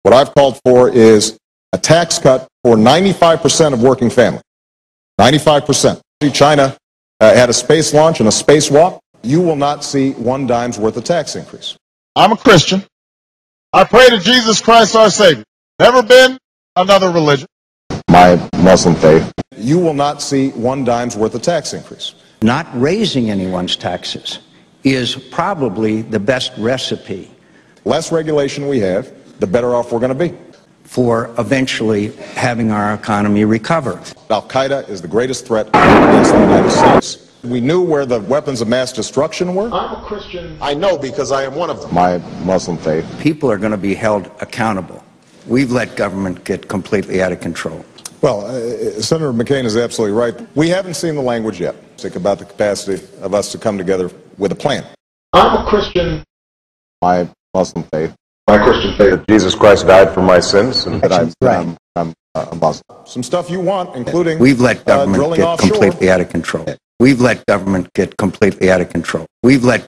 What I've called for is a tax cut for 95% of working families. 95%. China had a space launch and a spacewalk. You will not see one dime's worth of tax increase. I'm a Christian. I pray to Jesus Christ our Savior. Never been another religion. My Muslim faith. You will not see one dime's worth of tax increase. Not raising anyone's taxes is probably the best recipe. Less regulation we have, the better off we're going to be. For eventually having our economy recover. Al-Qaeda is the greatest threat against the United States. We knew where the weapons of mass destruction were. I'm a Christian. I know because I am one of them. My Muslim faith. People are going to be held accountable. We've let government get completely out of control. Well, Senator McCain is absolutely right. We haven't seen the language yet. Think about the capacity of us to come together with a plan. I'm a Christian. My Muslim faith. My Christian faith. Jesus Christ died for my sins, and that I'm a Muslim. Some stuff you want, including we've let government get offshore. Completely out of control. We've let government get completely out of control. We've let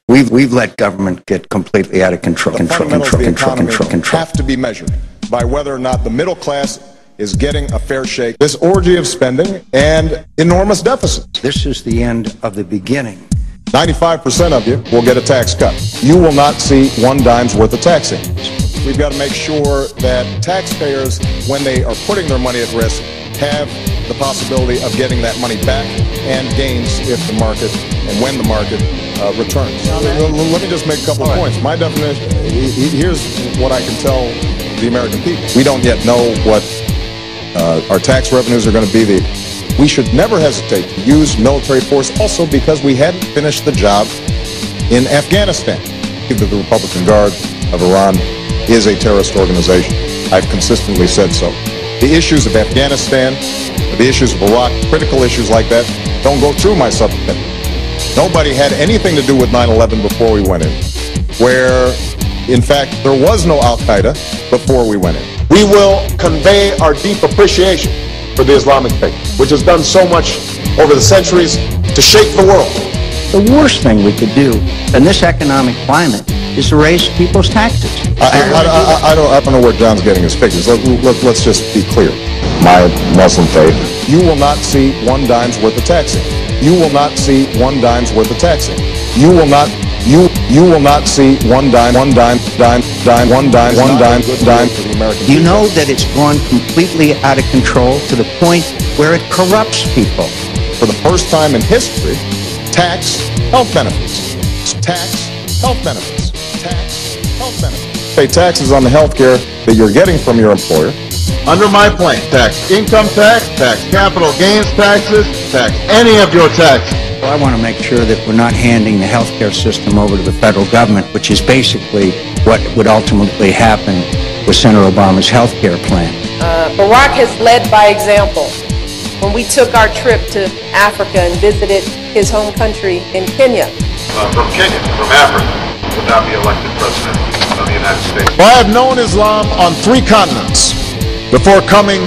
government get completely out of control. The fundamentals of the economy have to be measured by whether or not the middle class is getting a fair shake. This orgy of spending and enormous deficits. This is the end of the beginning. 95% of you will get a tax cut. You will not see one dime's worth of tax increase. We've got to make sure that taxpayers, when they are putting their money at risk, have the possibility of getting that money back and gains if the market and when the market returns. Let me just make a couple of points. My definition, here's what I can tell the American people. We don't yet know what our tax revenues are going to be. We should never hesitate to use military force also because we hadn't finished the job in Afghanistan. The Republican Guard of Iran is a terrorist organization. I've consistently said so. The issues of Afghanistan, the issues of Iraq, critical issues like that, don't go through my subcommittee. Nobody had anything to do with 9/11 before we went in, where, in fact, there was no Al-Qaeda before we went in. We will convey our deep appreciation for the Islamic faith, which has done so much over the centuries to shape the world. The worst thing we could do in this economic climate is to raise people's taxes. I don't know where John's getting his figures. Let's just be clear. My Muslim faith. You will not see one dime's worth of taxing. You will not see one dime's worth of taxing. You will not see one dime for the American people. You know that it's gone completely out of control to the point where it corrupts people. For the first time in history, tax health benefits. Tax health benefits. Tax health benefits. Pay taxes on the health care that you're getting from your employer. Under my plan, tax income tax, tax capital gains taxes, tax any of your taxes. I want to make sure that we're not handing the healthcare system over to the federal government, which is basically what would ultimately happen with Senator Obama's healthcare plan. Barack has led by example. When we took our trip to Africa and visited his home country in Kenya. From Kenya, from Africa, would not be elected president of the United States. Well, I have known Islam on 3 continents before coming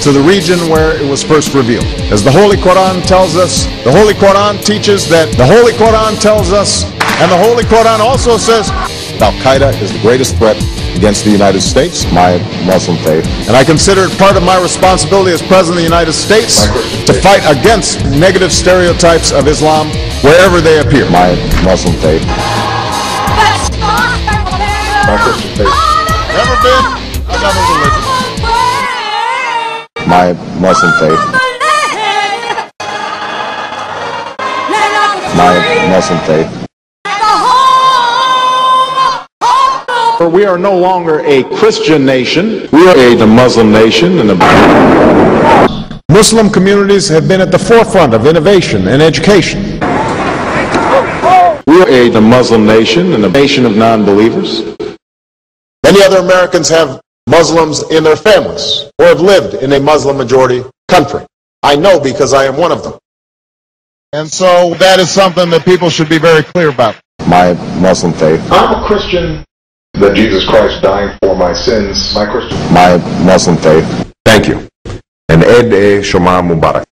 to the region where it was first revealed. As the Holy Quran tells us, the Holy Quran teaches that the Holy Quran tells us, and the Holy Quran also says, Al-Qaeda is the greatest threat against the United States, my Muslim faith. And I consider it part of my responsibility as President of the United States to fight against negative stereotypes of Islam wherever they appear. My Muslim faith. My Christian faith. Never been another religion. My Muslim faith. My Muslim faith. We are no longer a Christian nation. We are a Muslim nation, and Muslim communities have been at the forefront of innovation and education. We are a Muslim nation and a nation of non-believers. Many other Americans have Muslims in their families or have lived in a Muslim majority country. I know because I am one of them. And so that is something that people should be very clear about. My Muslim faith. I'm a Christian. That Jesus Christ dying for my sins. My Christian. My Muslim faith. Thank you. And Eid Shema Mubarak.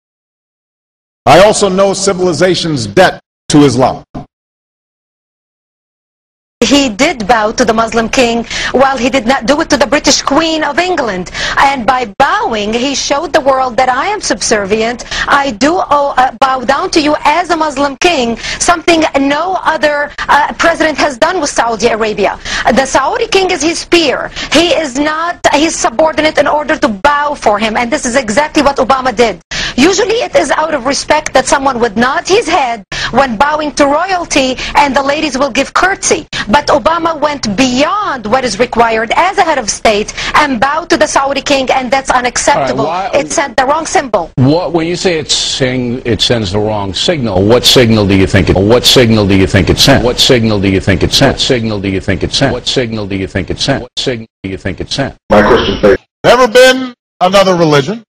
I also know civilization's debt to Islam. he did bow to the Muslim king, while he did not do it to the British Queen of England. And by bowing, he showed the world that I am subservient. I do bow down to you as a Muslim king, something no other president has done with Saudi Arabia. The Saudi king is his peer. He is not his subordinate in order to bow for him, and this is exactly what Obama did. Usually it is out of respect that someone would nod his head when bowing to royalty, and the ladies will give curtsy. But Obama went beyond what is required as a head of state and bowed to the Saudi king, and that's unacceptable. It sent the wrong symbol. When you say it's saying it sends the wrong signal, what signal do you think it? What signal do you think it sent? What signal do you think it sent? What signal do you think it sent? What signal do you think it sent? What signal do you think it sent? My question, please. Never been another religion.